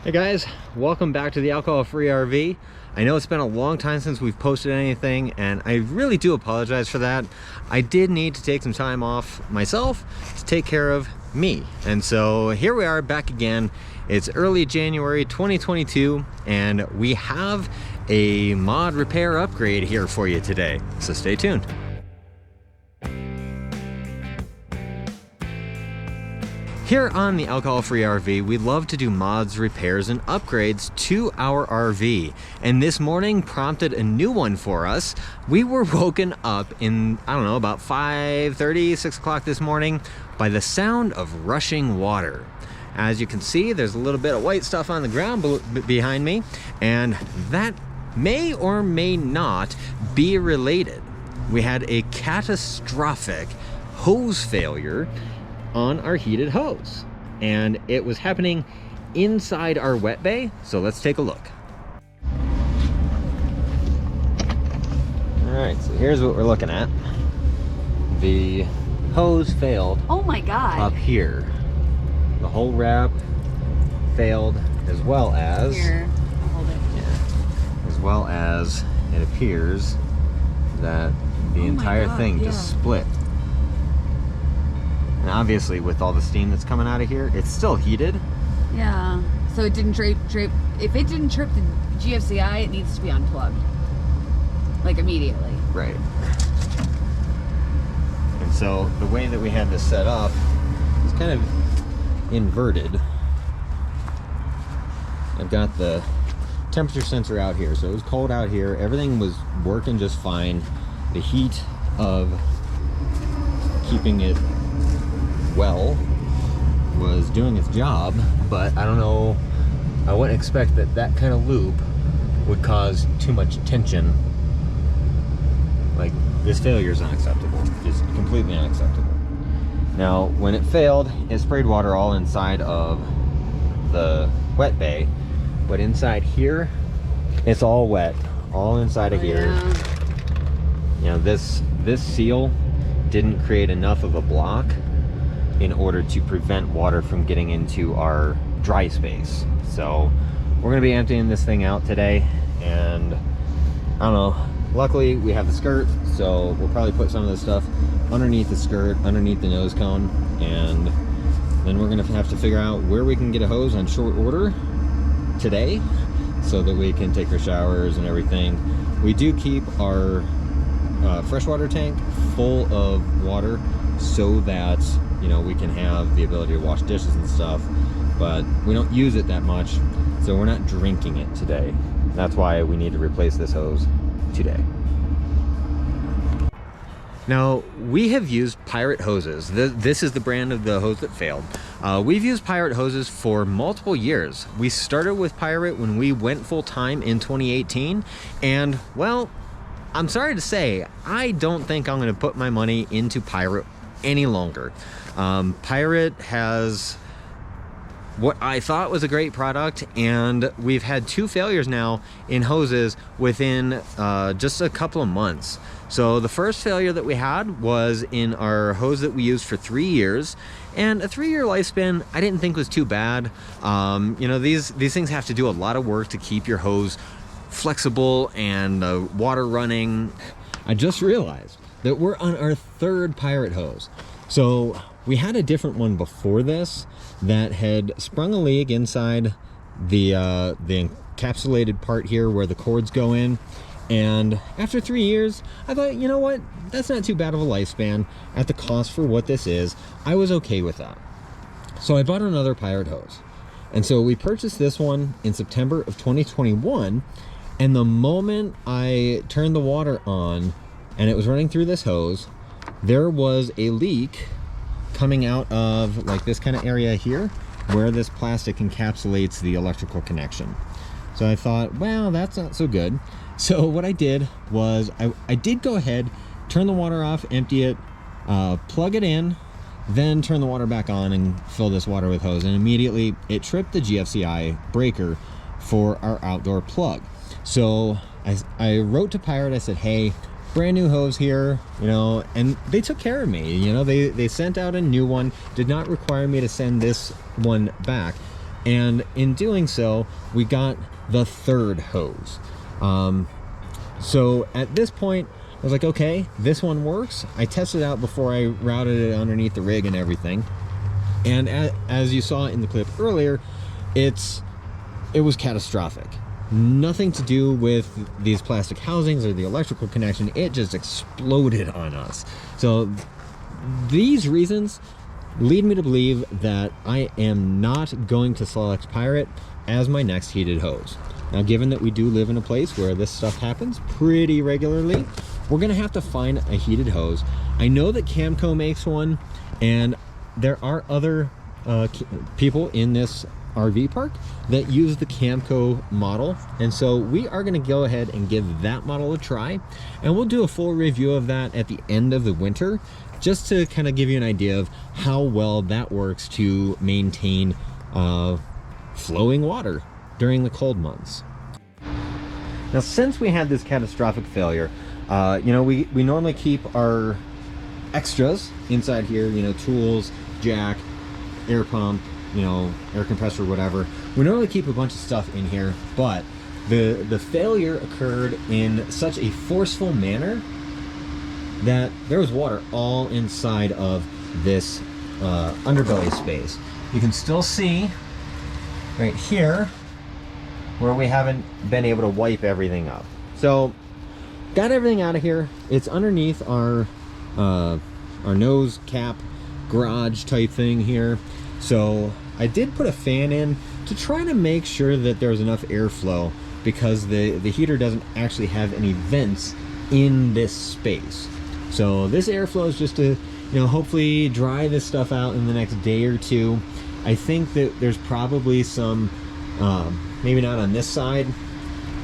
Hey guys, welcome back to the Alcohol-Free RV. I know it's been a long time since we've posted anything, and I really do apologize for that. I did need to take some time off myself to take care of me. And so here we are back again. It's early January 2022, and we have a mod repair upgrade here for you today. So stay tuned. Here on the Alcohol-Free RV, we love to do mods, repairs, and upgrades to our RV. And this morning prompted a new one for us. We were woken up in, I don't know, about 5:30, 6 o'clock this morning by the sound of rushing water. As you can see, there's a little bit of white stuff on the ground behind me, and that may or may not be related. We had a catastrophic hose failure on our heated hose, and it was happening inside our wet bay. So let's take a look. All right, so here's what we're looking at. The hose failed. Oh my God. Up here. The whole wrap failed, as well as here, I'll hold it. Yeah, as well as it appears that the entire thing just split. And obviously, with all the steam that's coming out of here, it's still heated. Yeah. So it didn't drape. If it didn't trip the GFCI, it needs to be unplugged. Like immediately. Right. And so the way that we had this set up is kind of inverted. I've got the temperature sensor out here. So it was cold out here. Everything was working just fine. The heat of keeping it well was doing its job, but I don't know, I wouldn't expect that that kind of loop would cause too much tension. Like, this failure is unacceptable, just completely unacceptable. Now when it failed, it sprayed water all inside of the wet bay, but inside here it's all wet, all inside of here. You know, this seal didn't create enough of a block in order to prevent water from getting into our dry space. So we're gonna be emptying this thing out today, and I don't know, luckily we have the skirt, so we'll probably put some of this stuff underneath the skirt, underneath the nose cone, and then we're gonna have to figure out where we can get a hose on short order today so that we can take our showers and everything. We do keep our freshwater tank full of water so that, you know, we can have the ability to wash dishes and stuff, but we don't use it that much, so we're not drinking it today. That's why we need to replace this hose today. Now, we have used Pirit hoses. This is the brand of the hose that failed. We've used Pirit hoses for multiple years. We started with Pirit when we went full-time in 2018, and well, I'm sorry to say, I don't think I'm going to put my money into Pirit any longer. Pirit has what I thought was a great product, and we've had 2 failures now in hoses within just a couple of months. So the first failure that we had was in our hose that we used for 3 years, and a 3-year lifespan I didn't think was too bad. You know, these things have to do a lot of work to keep your hose flexible and water running. I just realized that we're on our 3rd Pirit hose. So we had a different one before this that had sprung a leak inside the encapsulated part here where the cords go in. And after 3 years, I thought, you know what? That's not too bad of a lifespan. At the cost for what this is, I was okay with that. So I bought another Pirit hose. And so we purchased this one in September of 2021. And the moment I turned the water on and it was running through this hose, there was a leak coming out of like this kind of area here where this plastic encapsulates the electrical connection. So I thought, well, that's not so good. So what I did was I did go ahead, turn the water off, empty it, plug it in, then turn the water back on and fill this water with hose, and immediately it tripped the GFCI breaker for our outdoor plug. So I wrote to Pirit. I said, hey, brand new hose here, you know, and they took care of me. You know, they sent out a new one, did not require me to send this one back. And in doing so, we got the third hose. So at this point, I was like, okay, this one works. I tested it out before I routed it underneath the rig and everything. And as you saw in the clip earlier, it was catastrophic. Nothing to do with these plastic housings or the electrical connection. It just exploded on us. So these reasons lead me to believe that I am not going to select Pirit as my next heated hose. Now, given that we do live in a place where this stuff happens pretty regularly, we're gonna have to find a heated hose. I know that Camco makes one, and there are other people in this RV park that use the Camco model, and so we are going to go ahead and give that model a try, and we'll do a full review of that at the end of the winter, just to kind of give you an idea of how well that works to maintain flowing water during the cold months. Now, since we had this catastrophic failure, you know, we normally keep our extras inside here, you know, tools, jack, air pump, you know, air compressor, whatever. We normally keep a bunch of stuff in here, but the failure occurred in such a forceful manner that there was water all inside of this underbelly space. You can still see right here where we haven't been able to wipe everything up. So got everything out of here. It's underneath our nose cap garage type thing here. So I did put a fan in to try to make sure that there's enough airflow, because the heater doesn't actually have any vents in this space. So this airflow is just to, you know, hopefully dry this stuff out in the next day or two. I think that there's probably some, maybe not on this side,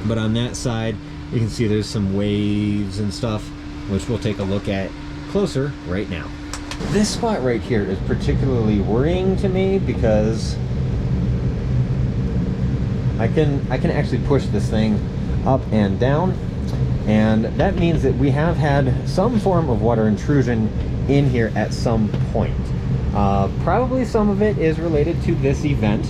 but on that side, you can see there's some waves and stuff, which we'll take a look at closer right now. This spot right here is particularly worrying to me because I can actually push this thing up and down, and that means that we have had some form of water intrusion in here at some point. Probably some of it is related to this event.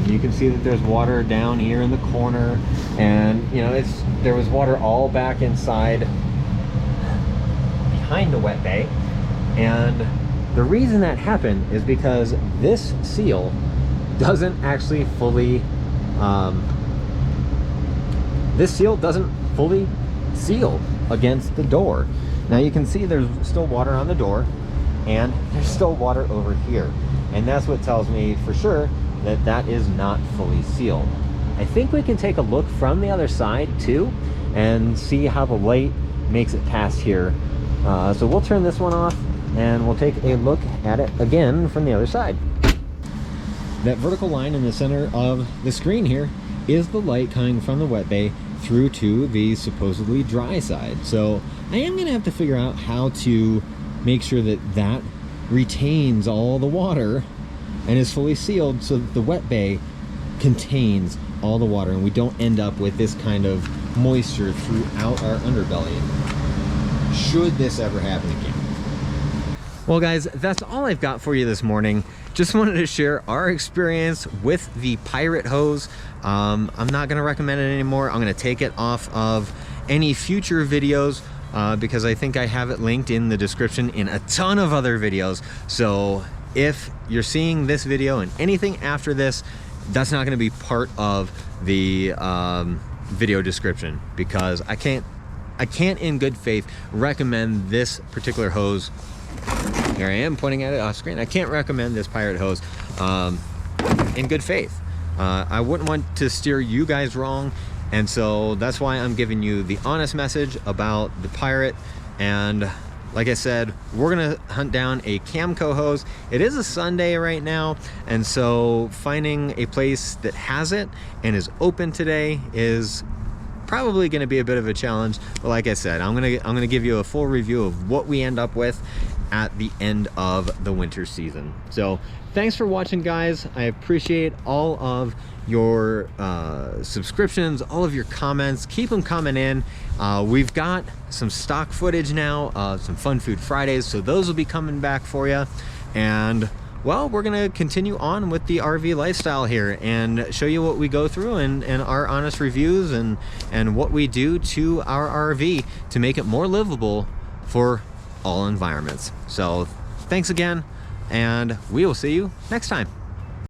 You can see that there's water down here in the corner, and you know, there was water all back inside behind the wet bay. And the reason that happened is because this seal doesn't actually fully seal against the door. Now you can see there's still water on the door, and there's still water over here, and that's what tells me for sure that that is not fully sealed. I think we can take a look from the other side too and see how the light makes it past here. So we'll turn this one off and we'll take a look at it again from the other side. That vertical line in the center of the screen here is the light coming from the wet bay through to the supposedly dry side. So I am going to have to figure out how to make sure that that retains all the water and is fully sealed so that the wet bay contains all the water and we don't end up with this kind of moisture throughout our underbelly, should this ever happen again. Well guys, that's all I've got for you this morning. Just wanted to share our experience with the Pirit hose. I'm not going to recommend it anymore. I'm going to take it off of any future videos because I think I have it linked in the description in a ton of other videos. So if you're seeing this video and anything after this, that's not going to be part of the video description, because I can't in good faith recommend this particular hose. Here I am pointing at it off screen. I can't recommend this Pirit hose in good faith. I wouldn't want to steer you guys wrong, and so that's why I'm giving you the honest message about the Pirit. And like I said, we're gonna hunt down a Camco hose. It is a Sunday right now, and so finding a place that has it and is open today is probably going to be a bit of a challenge. But like I said, I'm gonna give you a full review of what we end up with at the end of the winter season. So thanks for watching, guys. I appreciate all of your subscriptions, all of your comments. Keep them coming in. We've got some stock footage now, some Fun Food Fridays, so those will be coming back for you. And well, we're going to continue on with the RV lifestyle here and show you what we go through and our honest reviews and what we do to our RV to make it more livable for all environments. So thanks again, and we will see you next time.